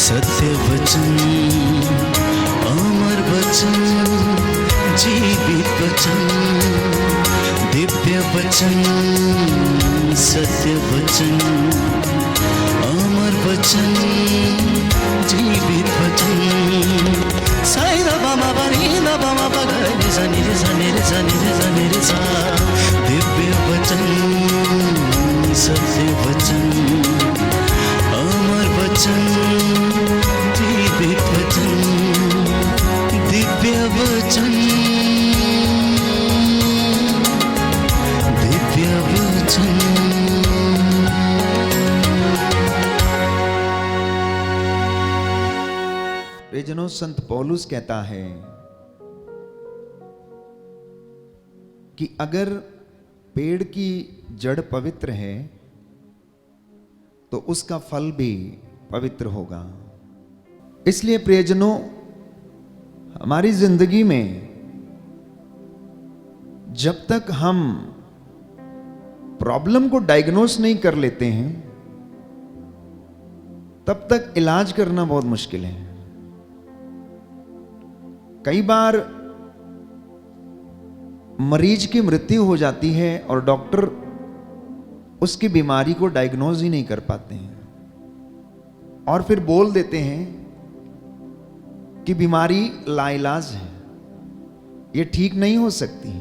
सत्य वचन, अमर वचन, जीवित वचन, दिव्य वचन, सत्य वचन, अमर वचन, जीवित वचन। साई दा बामा बनी दा बामा बगरे रे सा नी रे सा नी रे सा नी रे सा नी रे सा। दिव्य वचन, सत्य वचन, अमर वचन, जीवित वचन, दिव्य वचन, दिव्य वचन। प्रियजनों, संत पौलुस कहता है कि अगर पेड़ की जड़ पवित्र है तो उसका फल भी पवित्र होगा। इसलिए प्रियजनों, हमारी जिंदगी में जब तक हम प्रॉब्लम को डायग्नोस नहीं कर लेते हैं तब तक इलाज करना बहुत मुश्किल है। कई बार मरीज की मृत्यु हो जाती है और डॉक्टर उसकी बीमारी को डायग्नोज ही नहीं कर पाते हैं और फिर बोल देते हैं कि बीमारी लाइलाज है, ये ठीक नहीं हो सकती,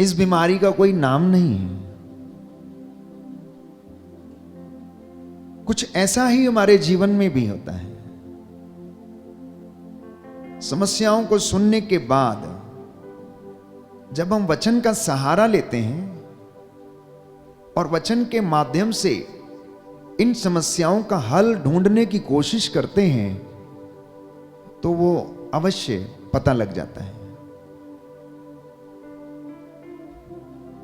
इस बीमारी का कोई नाम नहीं है। कुछ ऐसा ही हमारे जीवन में भी होता है। समस्याओं को सुनने के बाद जब हम वचन का सहारा लेते हैं और वचन के माध्यम से इन समस्याओं का हल ढूंढने की कोशिश करते हैं तो वो अवश्य पता लग जाता है।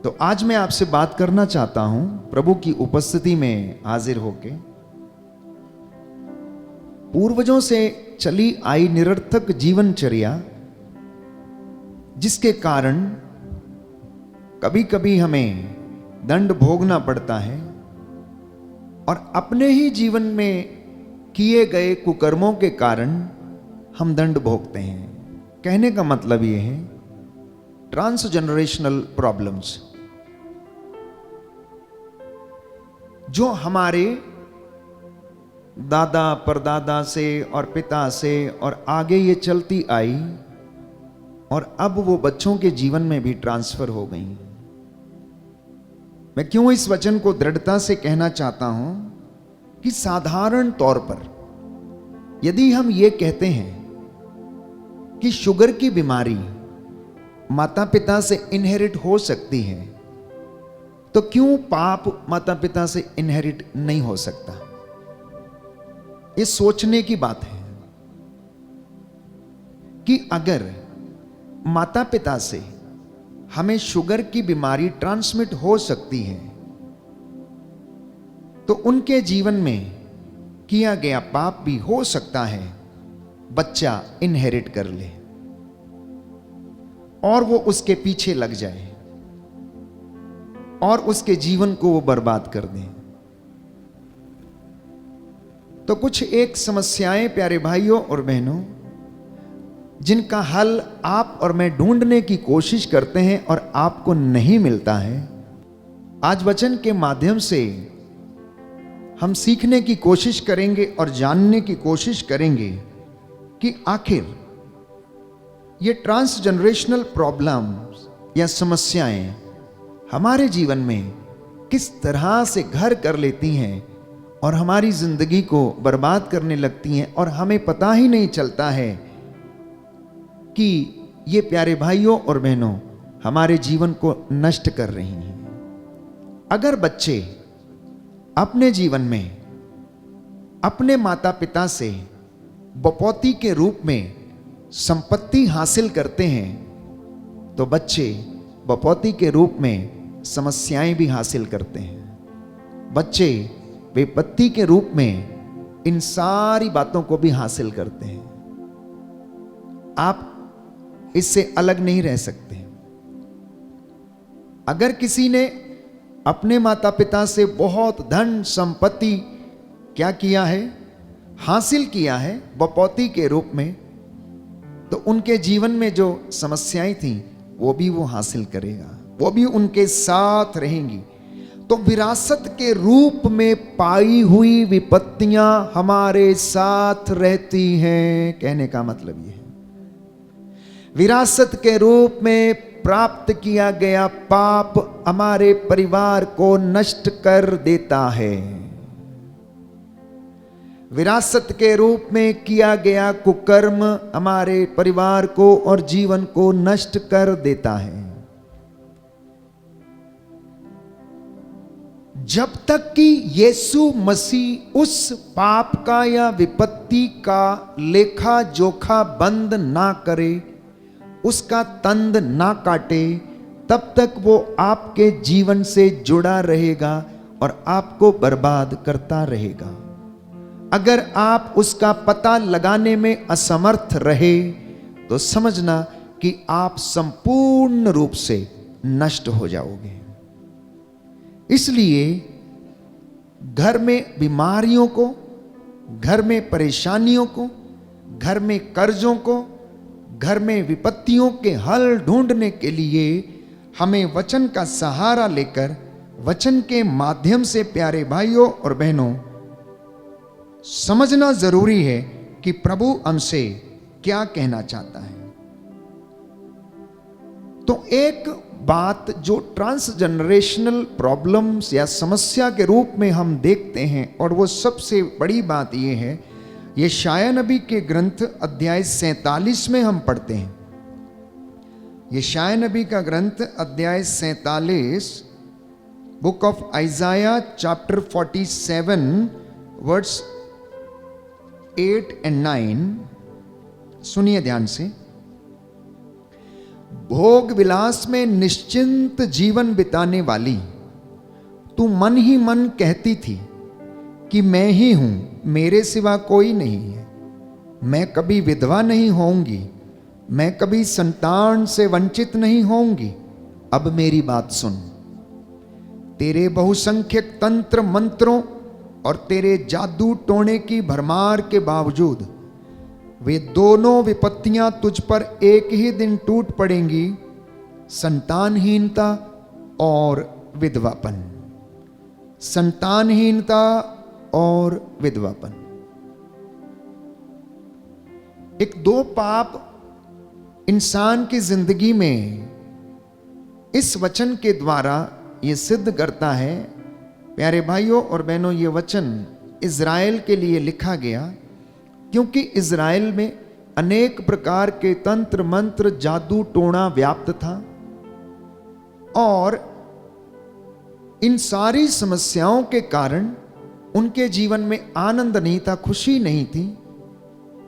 तो आज मैं आपसे बात करना चाहता हूं प्रभु की उपस्थिति में हाजिर होके पूर्वजों से चली आई निरर्थक जीवनचर्या, जिसके कारण कभी कभी हमें दंड भोगना पड़ता है और अपने ही जीवन में किए गए कुकर्मों के कारण हम दंड भोगते हैं। कहने का मतलब यह है ट्रांसजेनरेशनल प्रॉब्लम्स, जो हमारे दादा परदादा से और पिता से और आगे ये चलती आई और अब वो बच्चों के जीवन में भी ट्रांसफर हो गई। मैं क्यों इस वचन को दृढ़ता से कहना चाहता हूं कि साधारण तौर पर यदि हम ये कहते हैं कि शुगर की बीमारी माता पिता से इनहेरिट हो सकती है, तो क्यों पाप माता पिता से इनहेरिट नहीं हो सकता? ये सोचने की बात है कि अगर माता पिता से हमें शुगर की बीमारी ट्रांसमिट हो सकती है तो उनके जीवन में किया गया पाप भी हो सकता है बच्चा इनहेरिट कर ले और वो उसके पीछे लग जाए और उसके जीवन को वो बर्बाद कर दे। तो कुछ एक समस्याएं प्यारे भाइयों और बहनों, जिनका हल आप और मैं ढूंढने की कोशिश करते हैं और आपको नहीं मिलता है, आज वचन के माध्यम से हम सीखने की कोशिश करेंगे और जानने की कोशिश करेंगे कि आखिर ये ट्रांसजेनरेशनल प्रॉब्लम्स या समस्याएं हमारे जीवन में किस तरह से घर कर लेती हैं और हमारी जिंदगी को बर्बाद करने लगती हैं और हमें पता ही नहीं चलता है कि ये प्यारे भाइयों और बहनों हमारे जीवन को नष्ट कर रही हैं। अगर बच्चे अपने जीवन में अपने माता पिता से बपौती के रूप में संपत्ति हासिल करते हैं तो बच्चे बपौती के रूप में समस्याएं भी हासिल करते हैं। बच्चे विपत्ति के रूप में इन सारी बातों को भी हासिल करते हैं। आप इससे अलग नहीं रह सकते। अगर किसी ने अपने माता पिता से बहुत धन संपत्ति क्या किया है, हासिल किया है बपौती के रूप में, तो उनके जीवन में जो समस्याएं थी वो भी वो हासिल करेगा, वो भी उनके साथ रहेंगी। तो विरासत के रूप में पाई हुई विपत्तियां हमारे साथ रहती हैं, कहने का मतलब ये है। विरासत के रूप में प्राप्त किया गया पाप हमारे परिवार को नष्ट कर देता है। विरासत के रूप में किया गया कुकर्म हमारे परिवार को और जीवन को नष्ट कर देता है। जब तक कि यीशु मसीह उस पाप का या विपत्ति का लेखा जोखा बंद ना करे, उसका तंद ना काटे, तब तक वो आपके जीवन से जुड़ा रहेगा और आपको बर्बाद करता रहेगा। अगर आप उसका पता लगाने में असमर्थ रहे तो समझना कि आप संपूर्ण रूप से नष्ट हो जाओगे। इसलिए घर में बीमारियों को, घर में परेशानियों को, घर में कर्जों को, घर में विपत्तियों के हल ढूंढने के लिए हमें वचन का सहारा लेकर वचन के माध्यम से प्यारे भाइयों और बहनों समझना जरूरी है कि प्रभु हमसे क्या कहना चाहता है। तो एक बात जो ट्रांसजनरेशनल प्रॉब्लम्स या समस्या के रूप में हम देखते हैं, और वो सबसे बड़ी बात ये है, यशायाह नबी के ग्रंथ अध्याय 47 में हम पढ़ते हैं। यशायाह नबी का ग्रंथ अध्याय 47, book of आइजाया chapter 47 words 8 and 9, सुनिए ध्यान से। भोग विलास में निश्चिंत जीवन बिताने वाली, तू मन ही मन कहती थी कि मैं ही हूं, मेरे सिवा कोई नहीं है। मैं कभी विधवा नहीं होऊंगी, मैं कभी संतान से वंचित नहीं होऊंगी। अब मेरी बात सुन। तेरे बहुसंख्यक तंत्र मंत्रों और तेरे जादू टोने की भरमार के बावजूद वे दोनों विपत्तियां तुझ पर एक ही दिन टूट पड़ेंगी, संतानहीनता और विधवापन। संतानहीनता और विधवापन, एक दो पाप इंसान की जिंदगी में इस वचन के द्वारा यह सिद्ध करता है। प्यारे भाइयों और बहनों, ये वचन इज़राइल के लिए लिखा गया क्योंकि इज़राइल में अनेक प्रकार के तंत्र मंत्र जादू टोना व्याप्त था और इन सारी समस्याओं के कारण उनके जीवन में आनंद नहीं था, खुशी नहीं थी,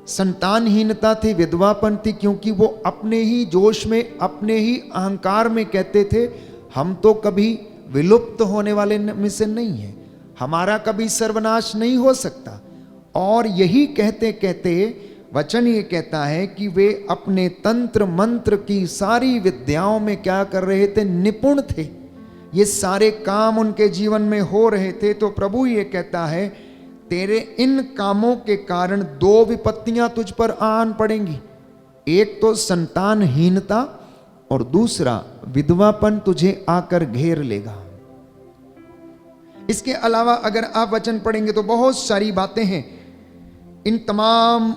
संतानहीनता थी, विधवापन थी, क्योंकि वो अपने ही जोश में, अपने ही अहंकार में कहते थे हम तो कभी विलुप्त होने वाले में से नहीं है, हमारा कभी सर्वनाश नहीं हो सकता। और यही कहते कहते वचन ये कहता है कि वे अपने तंत्र मंत्र की सारी विद्याओं में क्या कर रहे थे, निपुण थे। ये सारे काम उनके जीवन में हो रहे थे। तो प्रभु ये कहता है तेरे इन कामों के कारण दो विपत्तियां तुझ पर आन पड़ेंगी, एक तो संतानहीनता और दूसरा विधवापन तुझे आकर घेर लेगा। इसके अलावा अगर आप वचन पढ़ेंगे तो बहुत सारी बातें हैं। इन तमाम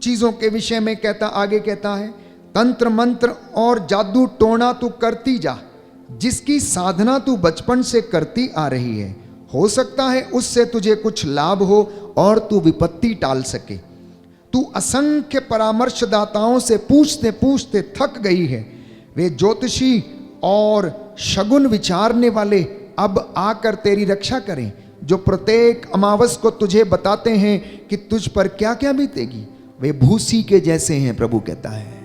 चीजों के विषय में आगे कहता है तंत्र मंत्र और जादू टोना तू करती जा, जिसकी साधना तू बचपन से करती आ रही है। हो सकता है उससे तुझे कुछ लाभ हो और तू विपत्ति टाल सके। तू असंख्य परामर्शदाताओं से पूछते पूछते थक गई है। वे ज्योतिषी और शगुन विचारने वाले अब आकर तेरी रक्षा करें, जो प्रत्येक अमावस को तुझे बताते हैं कि तुझ पर क्या क्या बीतेगी। वे भूसी के जैसे हैं, प्रभु कहता है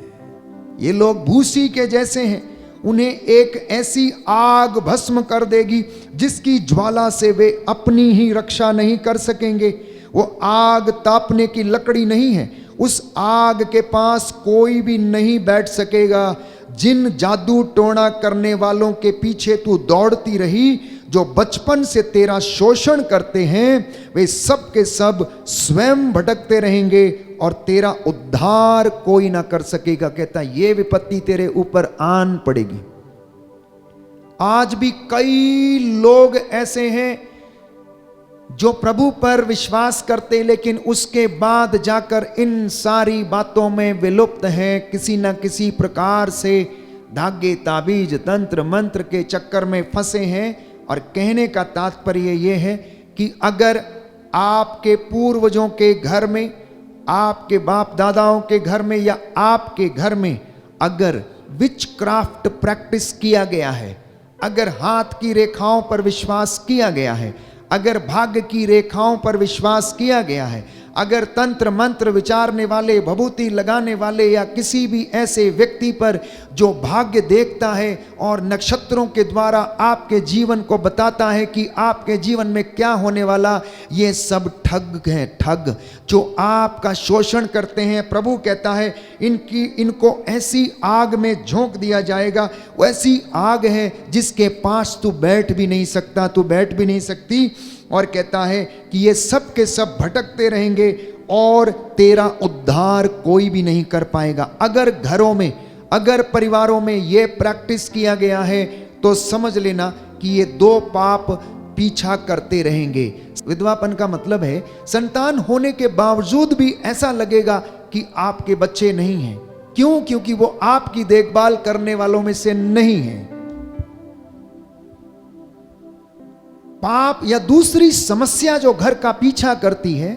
ये लोग भूसी के जैसे हैं। उन्हें एक ऐसी आग भस्म कर देगी जिसकी ज्वाला से वे अपनी ही रक्षा नहीं कर सकेंगे। वो आग तापने की लकड़ी नहीं है, उस आग के पास कोई भी नहीं बैठ सकेगा। जिन जादू टोना करने वालों के पीछे तू दौड़ती रही, जो बचपन से तेरा शोषण करते हैं वे सब के सब स्वयं भटकते रहेंगे और तेरा उद्धार कोई ना कर सकेगा। कहता ये विपत्ति तेरे ऊपर आन पड़ेगी। आज भी कई लोग ऐसे हैं जो प्रभु पर विश्वास करते लेकिन उसके बाद जाकर इन सारी बातों में विलुप्त हैं, किसी न किसी प्रकार से धागे ताबीज तंत्र मंत्र के चक्कर में फंसे हैं। और कहने का तात्पर्य यह है कि अगर आपके पूर्वजों के घर में, आपके बाप दादाओं के घर में या आपके घर में अगर विचक्राफ्ट प्रैक्टिस किया गया है, अगर हाथ की रेखाओं पर विश्वास किया गया है, अगर भाग्य की रेखाओं पर विश्वास किया गया है, अगर तंत्र मंत्र विचारने वाले, भभूति लगाने वाले या किसी भी ऐसे व्यक्ति पर जो भाग्य देखता है और नक्षत्रों के द्वारा आपके जीवन को बताता है कि आपके जीवन में क्या होने वाला, ये सब ठग हैं, ठग जो आपका शोषण करते हैं। प्रभु कहता है इनको ऐसी आग में झोंक दिया जाएगा, वैसी आग है जिसके पास तू बैठ भी नहीं सकता, तू बैठ भी नहीं सकती। और कहता है कि ये सब के सब भटकते रहेंगे और तेरा उद्धार कोई भी नहीं कर पाएगा। अगर घरों में, अगर परिवारों में ये प्रैक्टिस किया गया है तो समझ लेना कि ये दो पाप पीछा करते रहेंगे। विधवापन का मतलब है संतान होने के बावजूद भी ऐसा लगेगा कि आपके बच्चे नहीं हैं। क्यों? क्योंकि वो आपकी देखभाल करने वालों में से नहीं है। पाप या दूसरी समस्या जो घर का पीछा करती है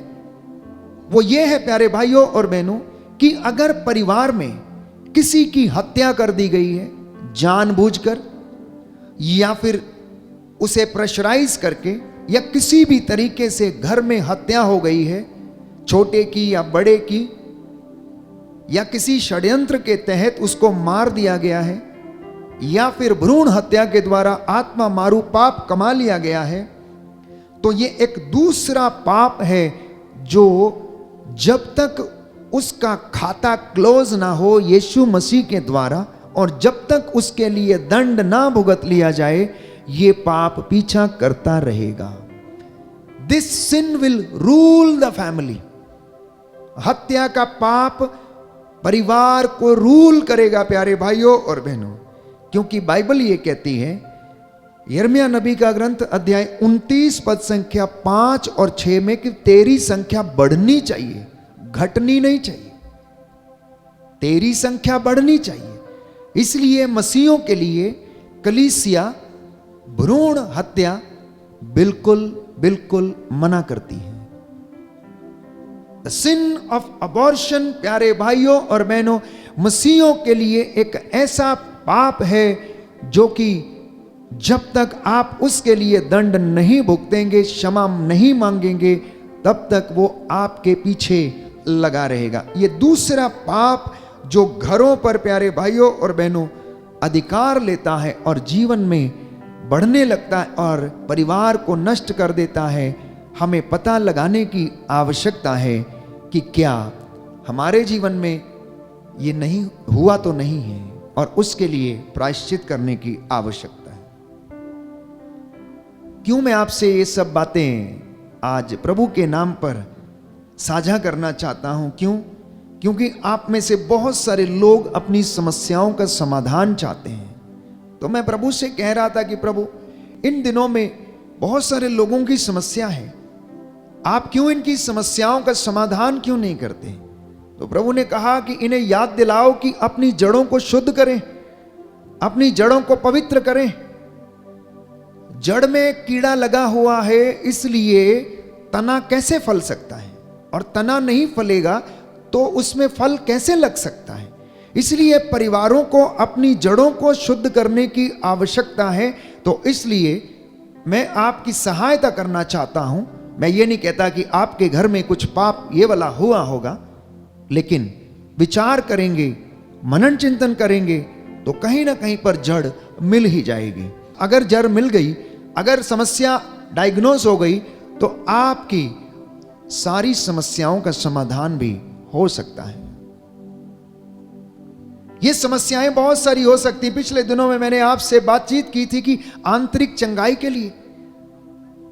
वो ये है प्यारे भाइयों और बहनों कि अगर परिवार में किसी की हत्या कर दी गई है जानबूझकर या फिर उसे प्रेशराइज करके या किसी भी तरीके से घर में हत्या हो गई है, छोटे की या बड़े की, या किसी षड्यंत्र के तहत उसको मार दिया गया है या फिर भ्रूण हत्या के द्वारा आत्मा मारू पाप कमा लिया गया है, तो ये एक दूसरा पाप है जो जब तक उसका खाता क्लोज ना हो यीशु मसीह के द्वारा और जब तक उसके लिए दंड ना भुगत लिया जाए, ये पाप पीछा करता रहेगा। This sin will rule the family. हत्या का पाप परिवार को रूल करेगा प्यारे भाइयों और बहनों, क्योंकि बाइबल ये कहती है, यिर्मयाह नबी का ग्रंथ अध्याय 29 पद संख्या 5 और 6 में कि तेरी संख्या बढ़नी चाहिए, घटनी नहीं चाहिए, तेरी संख्या बढ़नी चाहिए। इसलिए मसीहों के लिए कलीसिया भ्रूण हत्या बिल्कुल बिल्कुल मना करती है। द सिन ऑफ अबॉर्शन प्यारे भाइयों और बहनों मसीहों के लिए एक ऐसा पाप है जो कि जब तक आप उसके लिए दंड नहीं भुगतेंगे, क्षमा नहीं मांगेंगे, तब तक वो आपके पीछे लगा रहेगा। ये दूसरा पाप जो घरों पर प्यारे भाइयों और बहनों अधिकार लेता है और जीवन में बढ़ने लगता है और परिवार को नष्ट कर देता है, हमें पता लगाने की आवश्यकता है कि क्या हमारे जीवन में ये नहीं हुआ तो नहीं है और उसके लिए प्रायश्चित करने की आवश्यकता है। क्यों मैं आपसे ये सब बातें आज प्रभु के नाम पर साझा करना चाहता हूं? क्यों? क्योंकि आप में से बहुत सारे लोग अपनी समस्याओं का समाधान चाहते हैं। तो मैं प्रभु से कह रहा था कि प्रभु, इन दिनों में बहुत सारे लोगों की समस्या है, आप क्यों इनकी समस्याओं का समाधान क्यों नहीं करते? तो प्रभु ने कहा कि इन्हें याद दिलाओ कि अपनी जड़ों को शुद्ध करें, अपनी जड़ों को पवित्र करें। जड़ में कीड़ा लगा हुआ है, इसलिए तना कैसे फल सकता है? और तना नहीं फलेगा तो उसमें फल कैसे लग सकता है? इसलिए परिवारों को अपनी जड़ों को शुद्ध करने की आवश्यकता है। तो इसलिए मैं आपकी सहायता करना चाहता हूं। मैं ये नहीं कहता कि आपके घर में कुछ पाप ये वाला हुआ होगा, लेकिन विचार करेंगे, मनन चिंतन करेंगे तो कहीं ना कहीं पर जड़ मिल ही जाएगी। अगर जड़ मिल गई, अगर समस्या डायग्नोस हो गई, तो आपकी सारी समस्याओं का समाधान भी हो सकता है। ये समस्याएं बहुत सारी हो सकती। पिछले दिनों में मैंने आपसे बातचीत की थी कि आंतरिक चंगाई के लिए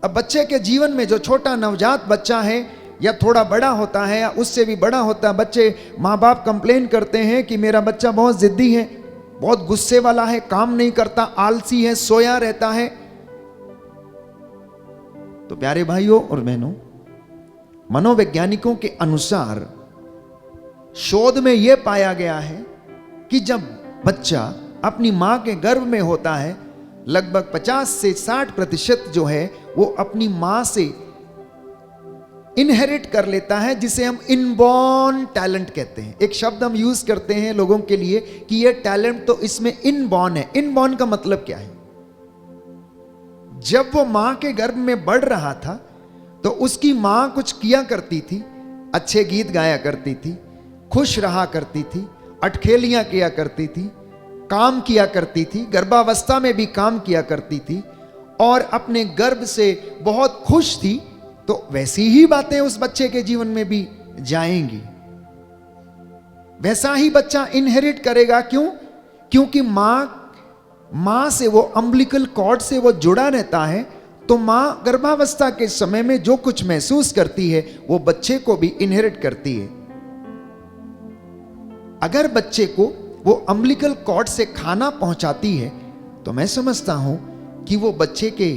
अब बच्चे के जीवन में जो छोटा नवजात बच्चा है या थोड़ा बड़ा होता है या उससे भी बड़ा होता है, बच्चे माँ बाप कंप्लेन करते हैं कि मेरा बच्चा बहुत जिद्दी है, बहुत गुस्से वाला है, काम नहीं करता, आलसी है, सोया रहता है। तो प्यारे भाइयों और बहनों, मनोवैज्ञानिकों के अनुसार शोध में यह पाया गया है कि जब बच्चा अपनी मां के गर्भ में होता है, लगभग 50 से 60% जो है वो अपनी मां से इनहेरिट कर लेता है, जिसे हम इनबॉर्न टैलेंट कहते हैं। एक शब्द हम यूज करते हैं लोगों के लिए कि ये टैलेंट तो इसमें इनबॉर्न है। इनबॉर्न का मतलब क्या है? जब वो मां के गर्भ में बढ़ रहा था तो उसकी मां कुछ किया करती थी, अच्छे गीत गाया करती थी, खुश रहा करती थी, अटखेलियां किया करती थी, काम किया करती थी, गर्भावस्था में भी काम किया करती थी और अपने गर्भ से बहुत खुश थी। तो वैसी ही बातें उस बच्चे के जीवन में भी जाएंगी, वैसा ही बच्चा इनहेरिट करेगा। क्यों? क्योंकि मां से वो अम्बिलिकल कॉर्ड से वो जुड़ा रहता है। तो मां गर्भावस्था के समय में जो कुछ महसूस करती है वो बच्चे को भी इनहेरिट करती है। अगर बच्चे को वो अम्बिलिकल कॉर्ड से खाना पहुंचाती है तो मैं समझता हूं कि वो बच्चे के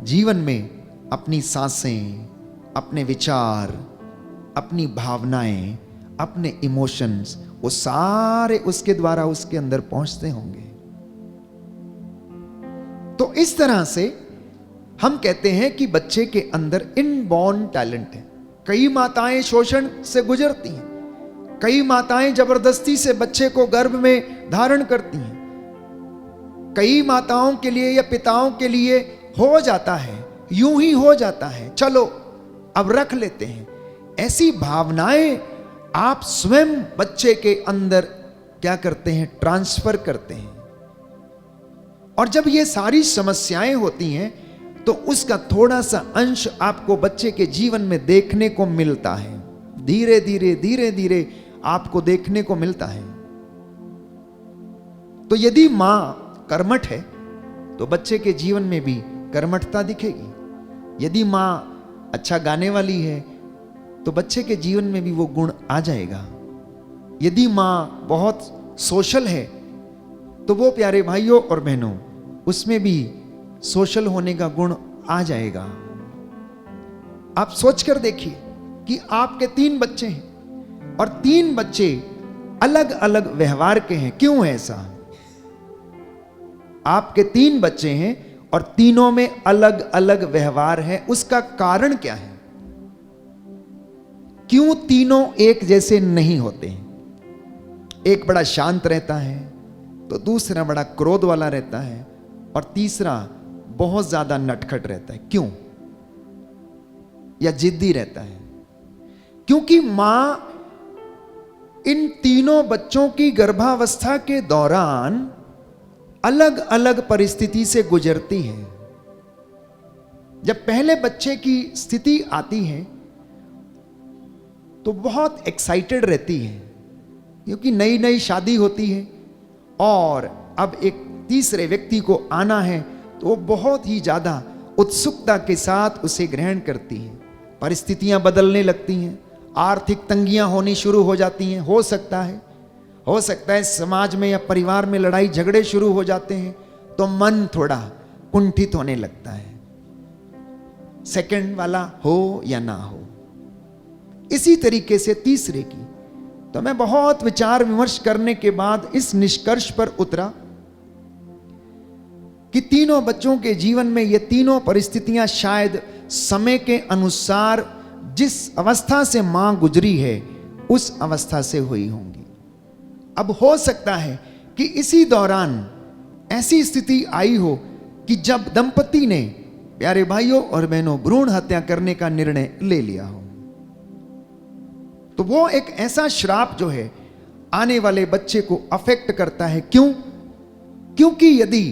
जीवन में अपनी सांसें, अपने विचार, अपनी भावनाएं, अपने इमोशंस, वो सारे उसके द्वारा उसके अंदर पहुंचते होंगे। तो इस तरह से हम कहते हैं कि बच्चे के अंदर इनबॉर्न टैलेंट है। कई माताएं शोषण से गुजरती हैं, कई माताएं जबरदस्ती से बच्चे को गर्भ में धारण करती हैं, कई माताओं के लिए या पिताओं के लिए हो जाता है, यूं ही हो जाता है, चलो अब रख लेते हैं। ऐसी भावनाएं आप स्वयं बच्चे के अंदर क्या करते हैं? ट्रांसफर करते हैं। और जब ये सारी समस्याएं होती हैं तो उसका थोड़ा सा अंश आपको बच्चे के जीवन में देखने को मिलता है। धीरे धीरे आपको देखने को मिलता है। तो यदि मां कर्मठ है तो बच्चे के जीवन में भी कर्मठता दिखेगी। यदि मां अच्छा गाने वाली है तो बच्चे के जीवन में भी वो गुण आ जाएगा। यदि मां बहुत सोशल है तो वो प्यारे भाइयों और बहनों उसमें भी सोशल होने का गुण आ जाएगा। आप सोचकर देखिए कि आपके 3 बच्चे हैं और 3 बच्चे अलग अलग व्यवहार के हैं। क्यों है ऐसा? आपके 3 बच्चे हैं और तीनों में अलग अलग व्यवहार है। उसका कारण क्या है? क्यों तीनों एक जैसे नहीं होते हैं? एक बड़ा शांत रहता है तो दूसरा बड़ा क्रोध वाला रहता है और तीसरा बहुत ज्यादा नटखट रहता है। क्यों? या जिद्दी रहता है? क्योंकि मां इन तीनों बच्चों की गर्भावस्था के दौरान अलग अलग परिस्थिति से गुजरती है। जब पहले बच्चे की स्थिति आती है तो बहुत एक्साइटेड रहती है क्योंकि नई नई शादी होती है और अब एक तीसरे व्यक्ति को आना है तो वो बहुत ही ज्यादा उत्सुकता के साथ उसे ग्रहण करती है। परिस्थितियां बदलने लगती हैं, आर्थिक तंगियां होनी शुरू हो जाती हैं। हो सकता है समाज में या परिवार में लड़ाई झगड़े शुरू हो जाते हैं तो मन थोड़ा कुंठित होने लगता है, सेकंड वाला हो या ना हो। इसी तरीके से तीसरे की। तो मैं बहुत विचार विमर्श करने के बाद इस निष्कर्ष पर उतरा कि तीनों बच्चों के जीवन में ये तीनों परिस्थितियां शायद समय के अनुसार जिस अवस्था से मां गुजरी है उस अवस्था से हुई होंगी। अब हो सकता है कि इसी दौरान ऐसी स्थिति आई हो कि जब दंपति ने, प्यारे भाइयों और बहनों, भ्रूण हत्या करने का निर्णय ले लिया हो, तो वो एक ऐसा श्राप जो है आने वाले बच्चे को अफेक्ट करता है। क्यों? क्योंकि यदि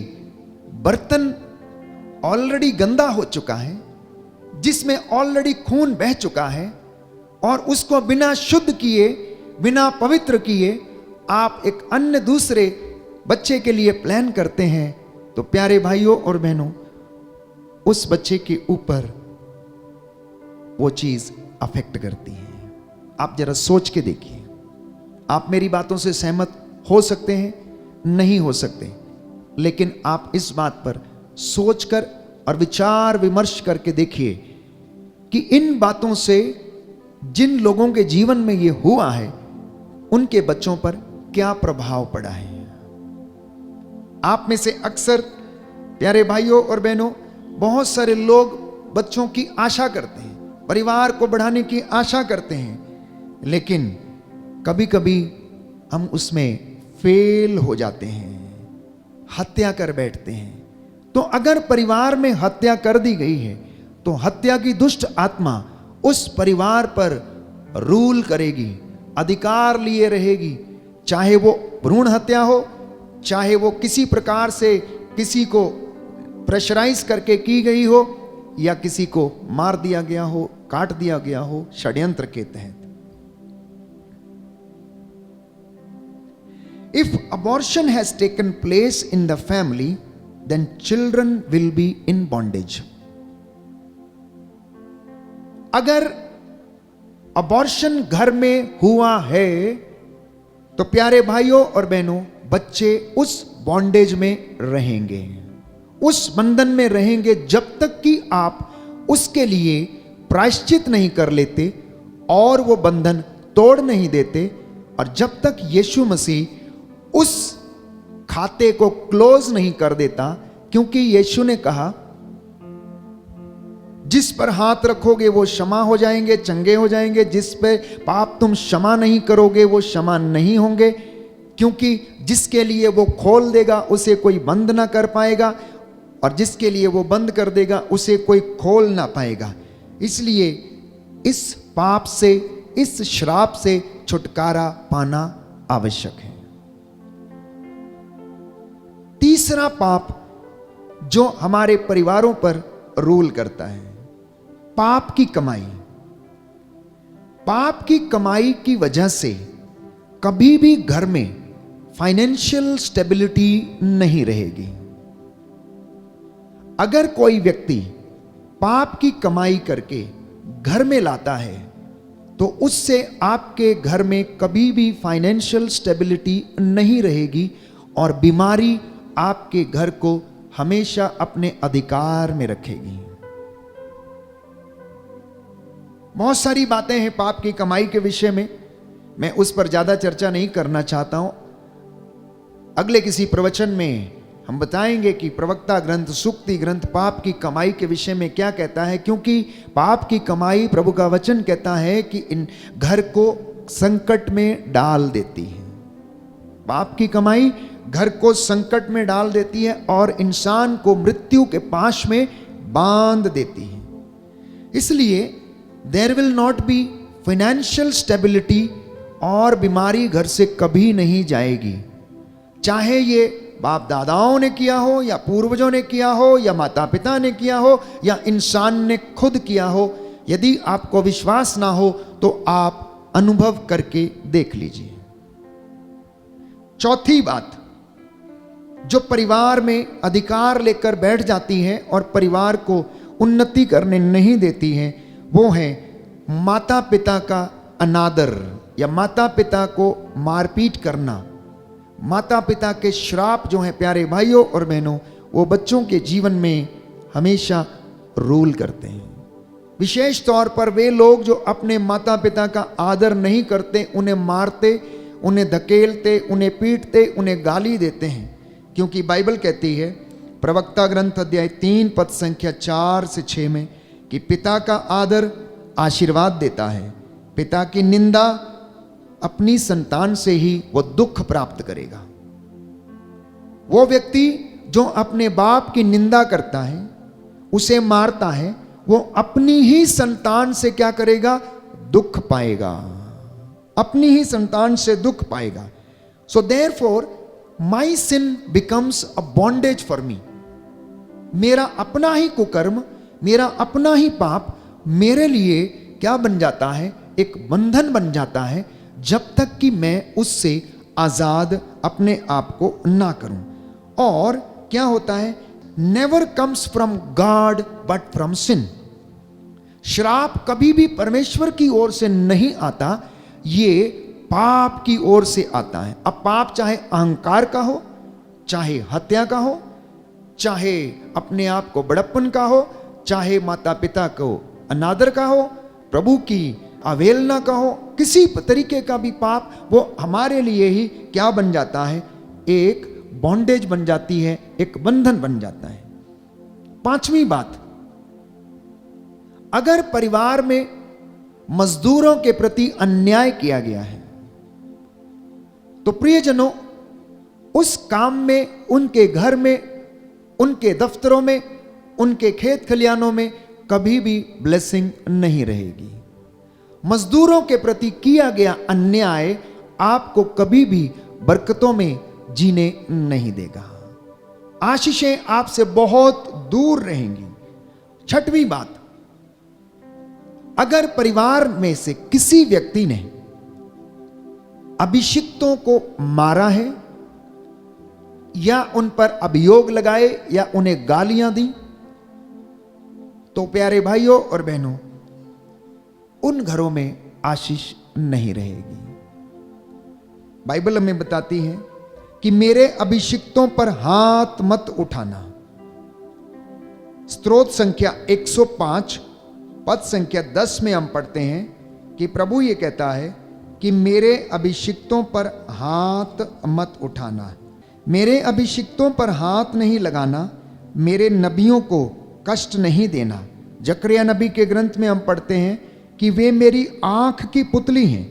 बर्तन ऑलरेडी गंदा हो चुका है, जिसमें ऑलरेडी खून बह चुका है, और उसको बिना शुद्ध किए, बिना पवित्र किए आप एक अन्य दूसरे बच्चे के लिए प्लान करते हैं, तो प्यारे भाइयों और बहनों उस बच्चे के ऊपर वो चीज अफेक्ट करती है। आप जरा सोच के देखिए। आप मेरी बातों से सहमत हो सकते हैं, नहीं हो सकते, लेकिन आप इस बात पर सोचकर और विचार विमर्श करके देखिए कि इन बातों से जिन लोगों के जीवन में ये हुआ है उनके बच्चों पर क्या प्रभाव पड़ा है। आप में से अक्सर प्यारे भाइयों और बहनों, बहुत सारे लोग बच्चों की आशा करते हैं, परिवार को बढ़ाने की आशा करते हैं, लेकिन कभी कभी हम उसमें फेल हो जाते हैं, हत्या कर बैठते हैं। तो अगर परिवार में हत्या कर दी गई है तो हत्या की दुष्ट आत्मा उस परिवार पर रूल करेगी, अधिकार लिए रहेगी, चाहे वो भ्रूण हत्या हो, चाहे वो किसी प्रकार से किसी को प्रेशराइज करके की गई हो, या किसी को मार दिया गया हो, काट दिया गया हो षड्यंत्र के तहत। If abortion has taken place in the family, then children will be in bondage. अगर अबॉर्शन घर में हुआ है तो प्यारे भाइयों और बहनों, बच्चे उस बॉन्डेज में रहेंगे, उस बंधन में रहेंगे जब तक कि आप उसके लिए प्रायश्चित नहीं कर लेते और वो बंधन तोड़ नहीं देते, और जब तक यीशु मसीह उस खाते को क्लोज नहीं कर देता। क्योंकि यीशु ने कहा, जिस पर हाथ रखोगे वो क्षमा हो जाएंगे, चंगे हो जाएंगे, जिस पे पाप तुम क्षमा नहीं करोगे वो क्षमा नहीं होंगे, क्योंकि जिसके लिए वो खोल देगा उसे कोई बंद ना कर पाएगा, और जिसके लिए वो बंद कर देगा उसे कोई खोल ना पाएगा। इसलिए इस पाप से, इस श्राप से छुटकारा पाना आवश्यक है। तीसरा पाप जो हमारे परिवारों पर रूल करता है, पाप की कमाई। पाप की कमाई की वजह से कभी भी घर में फाइनेंशियल स्टेबिलिटी नहीं रहेगी। अगर कोई व्यक्ति पाप की कमाई करके घर में लाता है तो उससे आपके घर में कभी भी फाइनेंशियल स्टेबिलिटी नहीं रहेगी, और बीमारी आपके घर को हमेशा अपने अधिकार में रखेगी। बहुत सारी बातें हैं पाप की कमाई के विषय में, मैं उस पर ज्यादा चर्चा नहीं करना चाहता हूं। अगले किसी प्रवचन में हम बताएंगे कि प्रवक्ता ग्रंथ, सुक्ति ग्रंथ पाप की कमाई के विषय में क्या कहता है, क्योंकि पाप की कमाई, प्रभु का वचन कहता है कि इन घर को संकट में डाल देती है। पाप की कमाई घर को संकट में डाल देती है और इंसान को मृत्यु के पाश में बांध देती है। इसलिए there will not be financial stability, और बीमारी घर से कभी नहीं जाएगी। चाहे ये बाप दादाओं ने किया हो, या पूर्वजों ने किया हो, या माता पिता ने किया हो, या इंसान ने खुद किया हो। यदि आपको विश्वास ना हो तो आप अनुभव करके देख लीजिए। चौथी बात जो परिवार में अधिकार लेकर बैठ जाती है और परिवार को उन्नति करने नहीं देती है, वो है माता पिता का अनादर, या माता पिता को मारपीट करना। माता पिता के श्राप जो हैं प्यारे भाइयों और बहनों, वो बच्चों के जीवन में हमेशा रूल करते हैं। विशेष तौर पर वे लोग जो अपने माता पिता का आदर नहीं करते, उन्हें मारते, उन्हें धकेलते, उन्हें पीटते, उन्हें गाली देते हैं। क्योंकि बाइबल कहती है प्रवक्ता ग्रंथ अध्याय 3 पद संख्या 4 से 6 में कि पिता का आदर आशीर्वाद देता है, पिता की निंदा अपनी संतान से ही वो दुख प्राप्त करेगा। वो व्यक्ति जो अपने बाप की निंदा करता है, उसे मारता है, वो अपनी ही संतान से क्या करेगा? दुख पाएगा, अपनी ही संतान से दुख पाएगा। So therefore my sin becomes a bondage for me. मेरा अपना ही कुकर्म, मेरा अपना ही पाप मेरे लिए क्या बन जाता है? एक बंधन बन जाता है, जब तक कि मैं उससे आजाद अपने आप को ना करूं। और क्या होता है? Never comes from God but from sin. श्राप कभी भी परमेश्वर की ओर से नहीं आता, ये पाप की ओर से आता है। अब पाप चाहे अहंकार का हो, चाहे हत्या का हो, चाहे अपने आप को बड़प्पन का हो, चाहे माता पिता को अनादर का हो, प्रभु की अवहेलना का हो, किसी तरीके का भी पाप, वो हमारे लिए ही क्या बन जाता है, एक बॉन्डेज बन जाती है, एक बंधन बन जाता है। पांचवी बात, अगर परिवार में मजदूरों के प्रति अन्याय किया गया है तो प्रियजनों, उस काम में, उनके घर में, उनके दफ्तरों में, उनके खेत खलियानों में कभी भी ब्लेसिंग नहीं रहेगी। मजदूरों के प्रति किया गया अन्याय आपको कभी भी बरकतों में जीने नहीं देगा। आशीषें आपसे बहुत दूर रहेंगी। छठवीं बात, अगर परिवार में से किसी व्यक्ति ने अभिषिक्तों को मारा है या उन पर अभियोग लगाए या उन्हें गालियां दी, तो प्यारे भाइयों और बहनों, उन घरों में आशीष नहीं रहेगी। बाइबल हमें बताती है कि मेरे अभिषिक्तों पर हाथ मत उठाना। स्तोत्र संख्या 105 पद संख्या 10 में हम पढ़ते हैं कि प्रभु ये कहता है कि मेरे अभिषिक्तों पर हाथ मत उठाना, मेरे अभिषिक्तों पर हाथ नहीं लगाना, मेरे नबियों को कष्ट नहीं देना। जकरिया नबी के ग्रंथ में हम पढ़ते हैं कि वे मेरी आंख की पुतली हैं,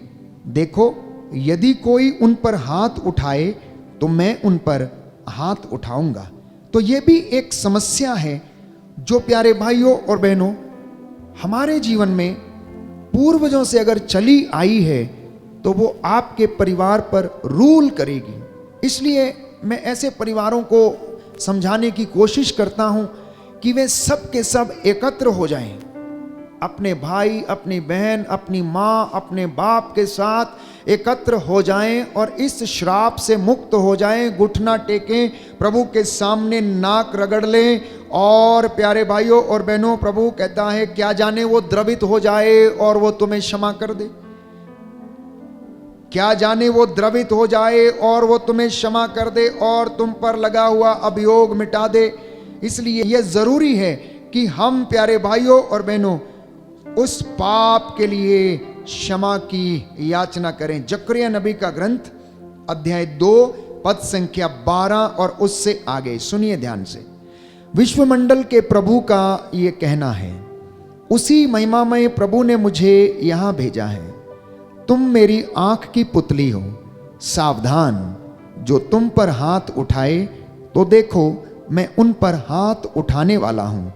देखो यदि कोई उन पर हाथ उठाए तो मैं उन पर हाथ उठाऊंगा। तो ये भी एक समस्या है जो प्यारे भाइयों और बहनों हमारे जीवन में पूर्वजों से अगर चली आई है तो वो आपके परिवार पर रूल करेगी। इसलिए मैं ऐसे परिवारों को समझाने की कोशिश करता हूं कि वे सब के सब एकत्र हो जाएं, अपने भाई, अपनी बहन, अपनी माँ, अपने बाप के साथ एकत्र हो जाएं और इस श्राप से मुक्त हो जाएं, घुटना टेकें, प्रभु के सामने नाक रगड़ लें। और प्यारे भाइयों और बहनों, प्रभु कहता है क्या जाने वो द्रवित हो जाए और वो तुम्हें क्षमा कर दे, क्या जाने वो द्रवित हो जाए और वो तुम्हें क्षमा कर दे और तुम पर लगा हुआ अभियोग मिटा दे। इसलिए यह जरूरी है कि हम प्यारे भाइयों और बहनों उस पाप के लिए क्षमा की याचना करें। जकरिया नबी का ग्रंथ अध्याय 2 पद संख्या 12 और उससे आगे सुनिए ध्यान से। विश्वमंडल के प्रभु का ये कहना है, उसी महिमामय प्रभु ने मुझे यहां भेजा है। तुम मेरी आंख की पुतली हो, सावधान, जो तुम पर हाथ उठाए तो देखो मैं उन पर हाथ उठाने वाला हूं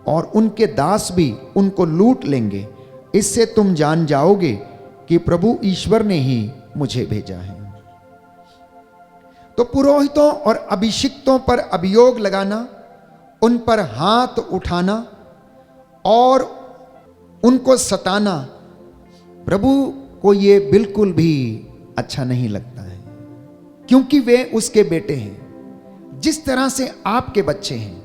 और उनके दास भी उनको लूट लेंगे। इससे तुम जान जाओगे कि प्रभु ईश्वर ने ही मुझे भेजा है। तो पुरोहितों और अभिषिक्तों पर अभियोग लगाना, उन पर हाथ उठाना और उनको सताना प्रभु को ये बिल्कुल भी अच्छा नहीं लगता है, क्योंकि वे उसके बेटे हैं। जिस तरह से आपके बच्चे हैं,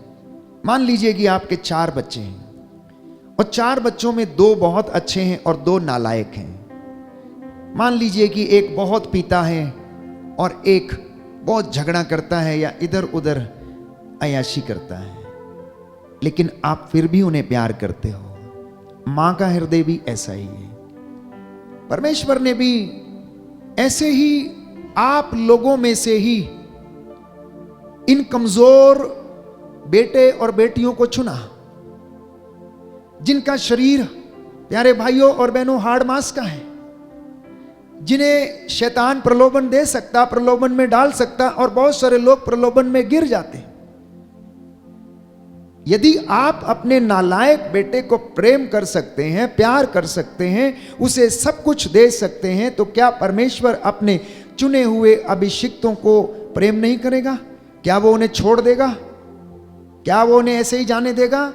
मान लीजिए कि आपके 4 बच्चे हैं और 4 बच्चों में 2 बहुत अच्छे हैं और 2 नालायक हैं। मान लीजिए कि एक बहुत पीता है और एक बहुत झगड़ा करता है या इधर उधर अय्याशी करता है, लेकिन आप फिर भी उन्हें प्यार करते हो। मां का हृदय भी ऐसा ही है। परमेश्वर ने भी ऐसे ही आप लोगों में से ही इन कमजोर बेटे और बेटियों को चुना, जिनका शरीर प्यारे भाइयों और बहनों हाड़ मांस का है, जिन्हें शैतान प्रलोभन दे सकता, प्रलोभन में डाल सकता, और बहुत सारे लोग प्रलोभन में गिर जाते हैं। यदि आप अपने नालायक बेटे को प्रेम कर सकते हैं, प्यार कर सकते हैं, उसे सब कुछ दे सकते हैं, तो क्या परमेश्वर अपने चुने हुए अभिषिक्तों को प्रेम नहीं करेगा? क्या वो उन्हें छोड़ देगा? क्या वो उन्हें ऐसे ही जाने देगा?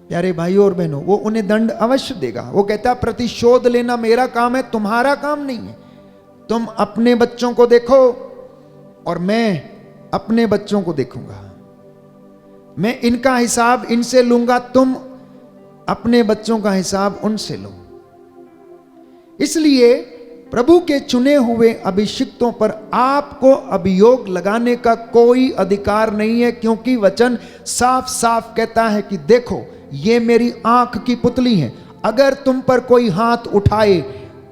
प्यारे भाइयों और बहनों, वो उन्हें दंड अवश्य देगा। वो कहता प्रतिशोध लेना मेरा काम है, तुम्हारा काम नहीं है। तुम अपने बच्चों को देखो और मैं अपने बच्चों को देखूंगा। मैं इनका हिसाब इनसे लूंगा, तुम अपने बच्चों का हिसाब उनसे लो। इसलिए प्रभु के चुने हुए अभिषिक्तों पर आपको अभियोग लगाने का कोई अधिकार नहीं है, क्योंकि वचन साफ साफ कहता है कि देखो ये मेरी आंख की पुतली है, अगर तुम पर कोई हाथ उठाए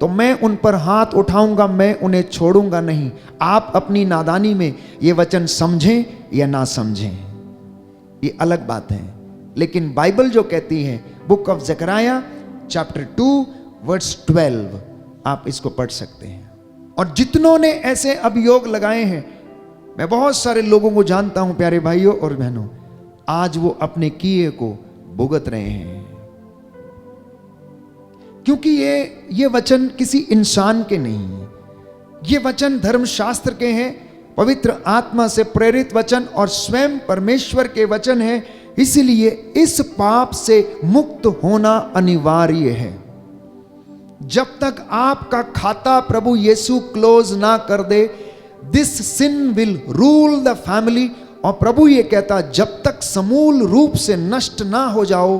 तो मैं उन पर हाथ उठाऊंगा, मैं उन्हें छोड़ूंगा नहीं। आप अपनी नादानी में ये वचन समझें या ना समझें, ये अलग बात है, लेकिन बाइबल जो कहती है, बुक ऑफ ज़करिया चैप्टर 2 वर्स 12, आप इसको पढ़ सकते हैं। और जितनों ने ऐसे अभियोग लगाए हैं, मैं बहुत सारे लोगों को जानता हूं प्यारे भाइयों और बहनों, आज वो अपने किए को भुगत रहे हैं, क्योंकि ये वचन किसी इंसान के नहीं है, ये वचन धर्मशास्त्र के हैं, पवित्र आत्मा से प्रेरित वचन और स्वयं परमेश्वर के वचन है। इसलिए इस पाप से मुक्त होना अनिवार्य है। जब तक आपका खाता प्रभु यीशु क्लोज ना कर दे, this sin will rule the family. और प्रभु ये कहता, जब तक समूल रूप से नष्ट ना हो जाओ,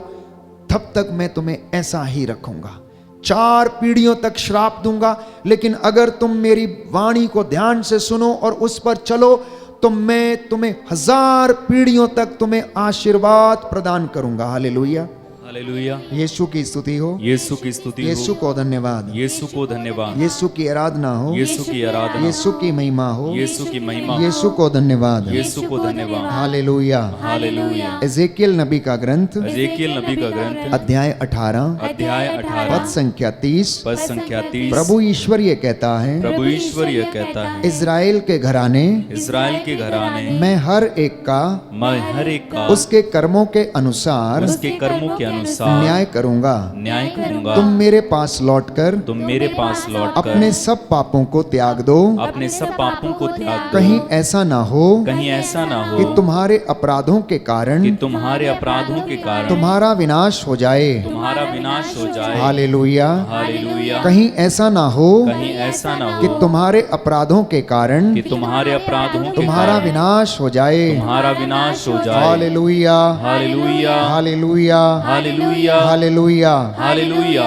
तब तक मैं तुम्हें ऐसा ही रखूंगा, 4 पीढ़ियों तक श्राप दूंगा। लेकिन अगर तुम मेरी वाणी को ध्यान से सुनो और उस पर चलो, तो मैं तुम्हें 1000 पीढ़ियों तक तुम्हें आशीर्वाद प्रदान करूंगा। Hallelujah, hallelujah. यीशु की स्तुति हो, यीशु की स्तुति हो, यीशु को धन्यवाद, यीशु को धन्यवाद, यीशु की आराधना हो, यीशु की आराधना, यीशु की महिमा हो, यीशु की महिमा, यीशु को धन्यवाद, यीशु को धन्यवाद। हालेलुया। हालेलुया। एजेकियल नबी का ग्रंथ एजेकियल नबी का ग्रंथ अध्याय 18 अध्याय 18 पद संख्या 30, पद संख्या 30। प्रभु ईश्वर ये कहता है, प्रभु ईश्वर यह कहता है, इज़राइल के घराने, इज़राइल के घराने, मैं हर एक का मैं हर एक का उसके कर्मों के अनुसार उसके कर्मों के अनुसार न्याय करूंगा। न्याय करूंगा। तुम मेरे पास लौटकर तुम मेरे पास लौटकर अपने सब पापों को त्याग दो, अपने सब पापों को त्याग दो। कहीं ऐसा ना हो कहीं ऐसा ना हो कि तुम्हारे अपराधों के कारण कि तुम्हारे अपराधों के कारण तुम्हारा विनाश हो जाए। तुम्हारा विनाश हो जाए। हालेलुया। हालेलुया। कहीं ऐसा ना हो कहीं ऐसा ना कि हो तुम्हारे अपराधों के कारण कि तुम्हारे अपराधों के तुम्हारा कारण विनाश हो जाए। तुम्हारा विनाश हो जाए। Hallelujah, hallelujah. Hallelujah, hallelujah. Hallelujah. Hallelujah.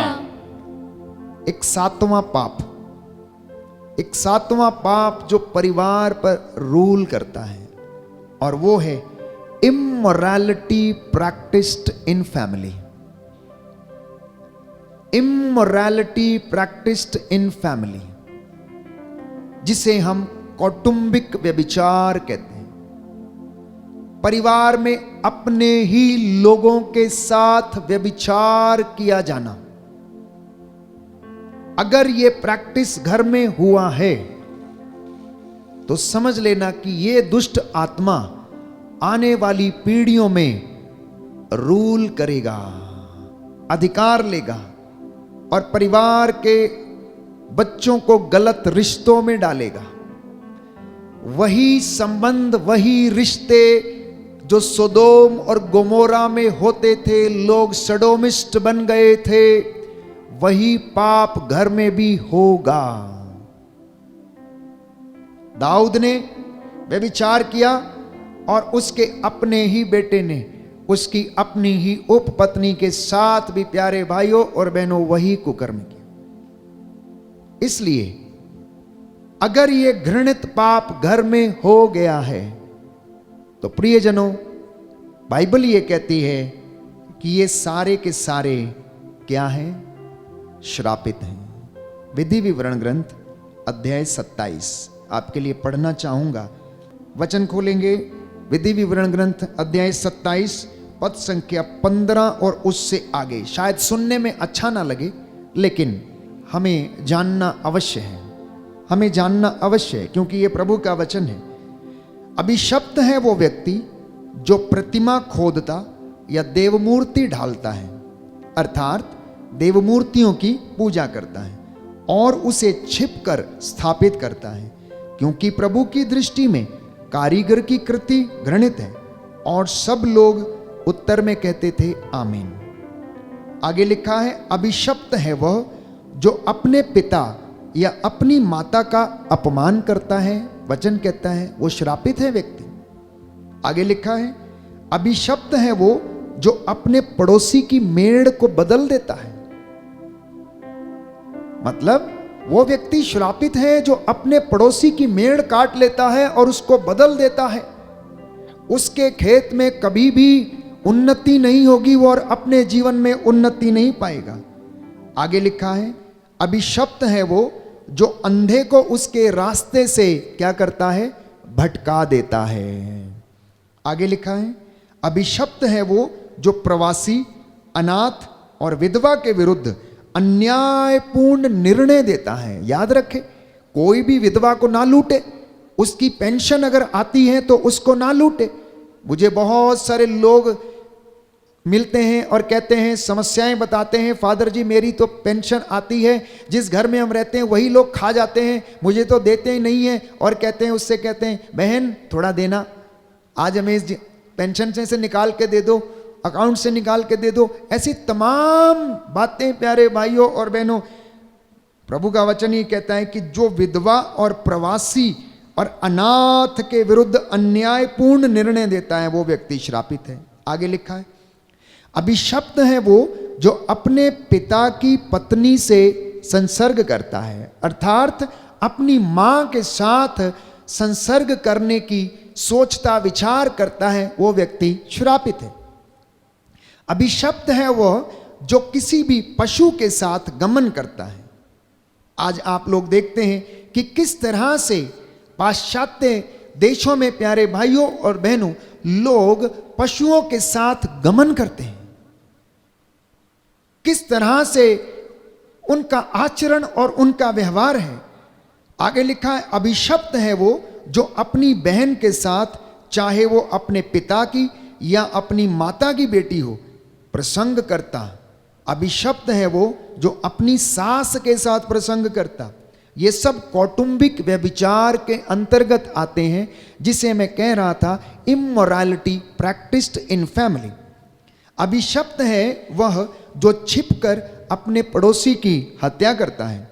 एक 7वां पाप, एक 7वां पाप जो परिवार पर रूल करता है, और वो है immorality practised in family. Immorality practised in family, जिसे हम कौटुंबिक व्यभिचार कहते हैं। परिवार में अपने ही लोगों के साथ व्यभिचार किया जाना। अगर ये प्रैक्टिस घर में हुआ है, तो समझ लेना कि ये दुष्ट आत्मा आने वाली पीढ़ियों में रूल करेगा, अधिकार लेगा, और परिवार के बच्चों को गलत रिश्तों में डालेगा। वही संबंध, वही रिश्ते जो सोदोम और गोमोरा में होते थे, लोग सडोमिस्ट बन गए थे, वही पाप घर में भी होगा। दाऊद ने व्यभिचार किया और उसके अपने ही बेटे ने उसकी अपनी ही उपपत्नी के साथ भी, प्यारे भाइयों और बहनों, वही कुकर्म किया। इसलिए अगर ये घृणित पाप घर में हो गया है, तो प्रियजनों, बाइबल ये कहती है कि ये सारे के सारे क्या हैं? श्रापित हैं। विधि विवरण ग्रंथ अध्याय 27 आपके लिए पढ़ना चाहूंगा। वचन खोलेंगे, विधि विवरण ग्रंथ अध्याय 27 पद संख्या 15 और उससे आगे। शायद सुनने में अच्छा ना लगे, लेकिन हमें जानना अवश्य है, हमें जानना अवश्य है, क्योंकि ये प्रभु का वचन है। अभिशप्त है वो व्यक्ति जो प्रतिमा खोदता या देवमूर्ति ढालता है, अर्थात देवमूर्तियों की पूजा करता है और उसे छिपकर स्थापित करता है, क्योंकि प्रभु की दृष्टि में कारीगर की कृति घृणित है। और सब लोग उत्तर में कहते थे आमीन। आगे लिखा है, अभिशप्त है वह जो अपने पिता या अपनी माता का अपमान करता है। वचन कहता है वो श्रापित है व्यक्ति। आगे लिखा है, अभिशप्त है वो जो अपने पड़ोसी की मेड़ को बदल देता है। मतलब वो व्यक्ति श्रापित है जो अपने पड़ोसी की मेड़ काट लेता है और उसको बदल देता है। उसके खेत में कभी भी उन्नति नहीं होगी वो, और अपने जीवन में उन्नति नहीं पाएगा। आगे लिखा है, अभिशप्त है वो जो अंधे को उसके रास्ते से क्या करता है, भटका देता है। आगे लिखा है, अभिशप्त है वो जो प्रवासी, अनाथ और विधवा के विरुद्ध अन्यायपूर्ण निर्णय देता है। याद रखे, कोई भी विधवा को ना लूटे, उसकी पेंशन अगर आती है तो उसको ना लूटे। मुझे बहुत सारे लोग मिलते हैं और कहते हैं, समस्याएं बताते हैं, फादर जी मेरी तो पेंशन आती है, जिस घर में हम रहते हैं वही लोग खा जाते हैं, मुझे तो देते ही नहीं है। और कहते हैं, उससे कहते हैं, बहन थोड़ा देना, आज हमें इस पेंशन से निकाल के दे दो, अकाउंट से निकाल के दे दो। ऐसी तमाम बातें प्यारे भाइयों और बहनों, प्रभु का वचन ये कहता है कि जो विधवा और प्रवासी और अनाथ के विरुद्ध अन्यायपूर्ण निर्णय देता है वो व्यक्ति श्रापित है। आगे लिखा है, अभिशप्त है वो जो अपने पिता की पत्नी से संसर्ग करता है, अर्थात अपनी मां के साथ संसर्ग करने की सोचता विचार करता है, वो व्यक्ति श्रापित है। अभिशप्त है वह जो किसी भी पशु के साथ गमन करता है। आज आप लोग देखते हैं कि किस तरह से पाश्चात्य देशों में प्यारे भाइयों और बहनों लोग पशुओं के साथ गमन करते हैं, किस तरह से उनका आचरण और उनका व्यवहार है। आगे लिखा है, अभिशप्त है वो जो अपनी बहन के साथ, चाहे वो अपने पिता की या अपनी माता की बेटी हो, प्रसंग करता। अभिशप्त है वो जो अपनी सास के साथ प्रसंग करता। ये सब कौटुंबिक व्यभिचार के अंतर्गत आते हैं, जिसे मैं कह रहा था, इमोरालिटी प्रैक्टिस्ड इन फैमिली। अभिशप्त है वह जो छिपकर अपने पड़ोसी की हत्या करता है।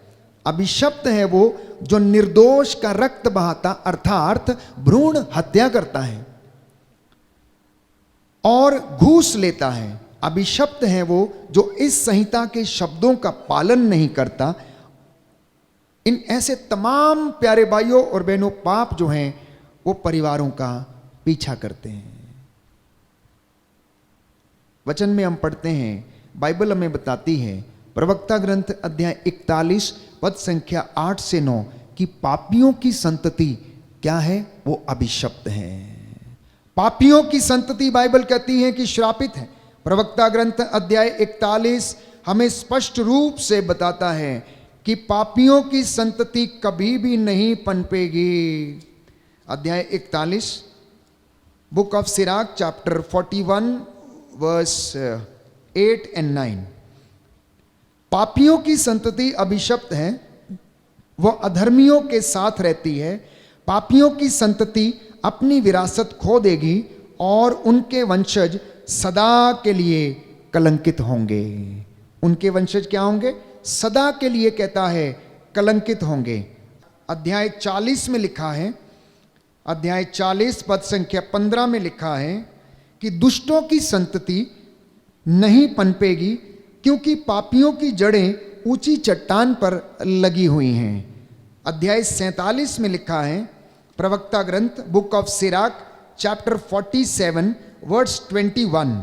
अभिशप्त है वो जो निर्दोष का रक्त बहाता, अर्थात भ्रूण हत्या करता है और घूस लेता है। अभिशप्त है वो जो इस संहिता के शब्दों का पालन नहीं करता। इन ऐसे तमाम प्यारे भाइयों और बहनों पाप जो हैं वो परिवारों का पीछा करते हैं। वचन में हम पढ़ते हैं, बाइबल हमें बताती है, प्रवक्ता ग्रंथ अध्याय 41 पद संख्या 8 से 9 कि पापियों की संतति क्या है, वो अभिशप्त है। पापियों की संतति बाइबल कहती है कि श्रापित है। प्रवक्ता ग्रंथ अध्याय 41 हमें स्पष्ट रूप से बताता है कि पापियों की संतति कभी भी नहीं पनपेगी। अध्याय 41 book of Sirach chapter 41 verse 8 and 9। पापियों की संतति अभिशप्त है, वह अधर्मियों के साथ रहती है। पापियों की संतति अपनी विरासत खो देगी और उनके वंशज सदा के लिए कलंकित होंगे। उनके वंशज क्या होंगे? सदा के लिए कहता है कलंकित होंगे। अध्याय 40 में लिखा है, अध्याय 40 पद संख्या 15 में लिखा है कि दुष्टों की संतति नहीं पनपेगी, क्योंकि पापियों की जड़ें ऊंची चट्टान पर लगी हुई हैं। अध्याय 47 में लिखा है, प्रवक्ता ग्रंथ book of Sirach chapter 47 verse 21,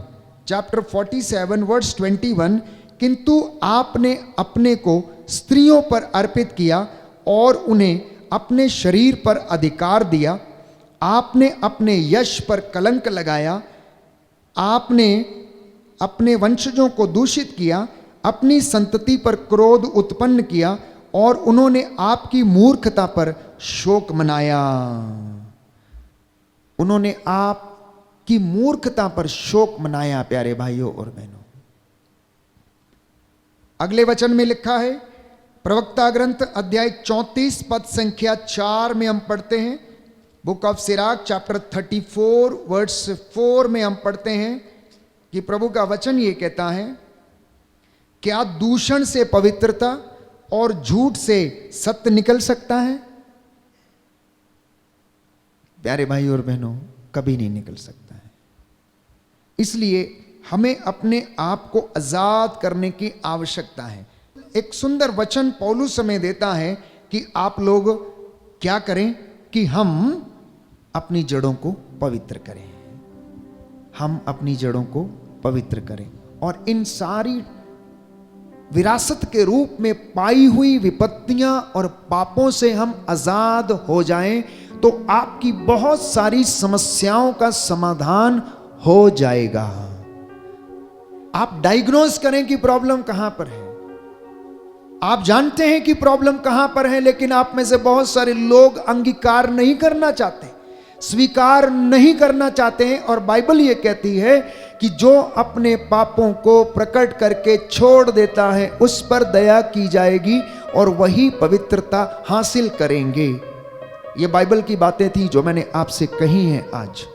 chapter 47 verse 21, किंतु आपने अपने को स्त्रियों पर अर्पित किया और उन्हें अपने शरीर पर अधिकार दिया। आपने अपने यश पर कलंक लगाया, आपने अपने वंशजों को दूषित किया, अपनी संतति पर क्रोध उत्पन्न किया और उन्होंने आपकी मूर्खता पर शोक मनाया। उन्होंने आपकी मूर्खता पर शोक मनाया। प्यारे भाइयों और बहनों, अगले वचन में लिखा है, प्रवक्ता ग्रंथ अध्याय 34 पद संख्या 4 में हम पढ़ते हैं, book of Sirach chapter 34 verse 4 में हम पढ़ते हैं कि प्रभु का वचन ये कहता है, क्या दूषण से पवित्रता और झूठ से सत्य निकल सकता है? प्यारे भाई और बहनों, कभी नहीं निकल सकता है। इसलिए हमें अपने आप को आजाद करने की आवश्यकता है। एक सुंदर वचन पौलुस हमें देता है कि आप लोग क्या करें कि हम अपनी जड़ों को पवित्र करें, हम अपनी जड़ों को पवित्र करें और इन सारी विरासत के रूप में पाई हुई विपत्तियां और पापों से हम आजाद हो जाएं तो आपकी बहुत सारी समस्याओं का समाधान हो जाएगा। आप डायग्नोज करें कि प्रॉब्लम कहां पर है। आप जानते हैं कि प्रॉब्लम कहां पर है, लेकिन आप में से बहुत सारे लोग अंगीकार नहीं करना चाहते, स्वीकार नहीं करना चाहते हैं। और बाइबल ये कहती है कि जो अपने पापों को प्रकट करके छोड़ देता है उस पर दया की जाएगी और वही पवित्रता हासिल करेंगे। ये बाइबल की बातें थी जो मैंने आपसे कही हैं आज।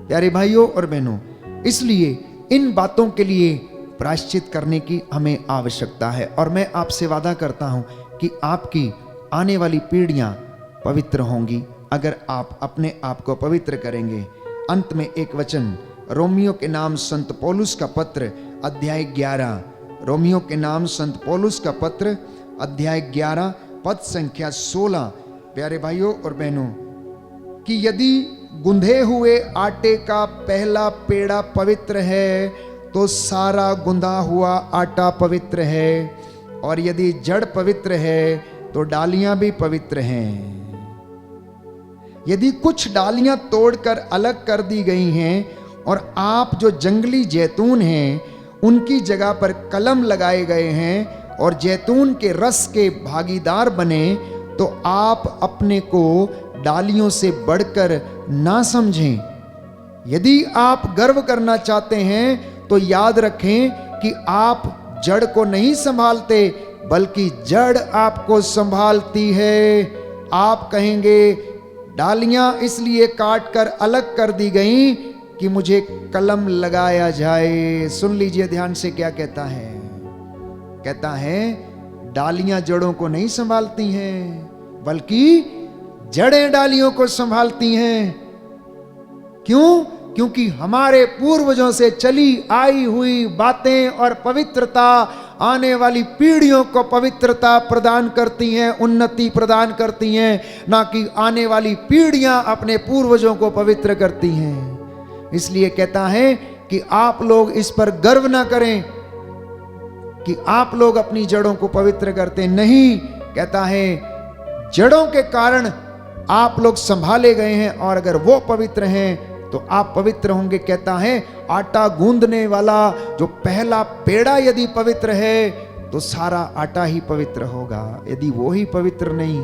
प्यारे भाइयों और बहनों, इसलिए इन बातों के लिए प्रायश्चित करने की हमें आवश्यकता है। और मैं आपसे वादा करता हूं कि आपकी आने वाली पीढ़ियां पवित्र होंगी अगर आप अपने आप को पवित्र करेंगे। अंत में एक वचन, रोमियो के नाम संत पौलुस का पत्र अध्याय 11, रोमियो के नाम संत पौलुस का पत्र अध्याय 11 पद संख्या 16। प्यारे भाइयों और बहनों, कि यदि गुंधे हुए आटे का पहला पेड़ा पवित्र है तो सारा गुंधा हुआ आटा पवित्र है, और यदि जड़ पवित्र है तो डालियां भी पवित्र हैं। यदि कुछ डालियां तोड़कर अलग कर दी गई हैं और आप जो जंगली जैतून हैं उनकी जगह पर कलम लगाए गए हैं और जैतून के रस के भागीदार बने, तो आप अपने को डालियों से बढ़कर ना समझें। यदि आप गर्व करना चाहते हैं तो याद रखें कि आप जड़ को नहीं संभालते बल्कि जड़ आपको संभालती है। आप कहेंगे डालियां इसलिए काट कर अलग कर दी गई कि मुझे कलम लगाया जाए। सुन लीजिए ध्यान से क्या कहता है। कहता है डालियां जड़ों को नहीं संभालती हैं बल्कि जड़ें डालियों को संभालती हैं। क्यों? क्योंकि हमारे पूर्वजों से चली आई हुई बातें और पवित्रता आने वाली पीढ़ियों को पवित्रता प्रदान करती हैं, उन्नति प्रदान करती हैं, ना कि आने वाली पीढ़ियां अपने पूर्वजों को पवित्र करती हैं। इसलिए कहता है कि आप लोग इस पर गर्व ना करें कि आप लोग अपनी जड़ों को पवित्र करते नहीं। कहता है जड़ों के कारण आप लोग संभाले गए हैं और अगर वो पवित्र हैं तो आप पवित्र होंगे। कहता है आटा गूंदने वाला जो पहला पेड़ा यदि पवित्र है तो सारा आटा ही पवित्र होगा, यदि वो ही पवित्र नहीं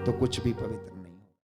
तो कुछ भी पवित्र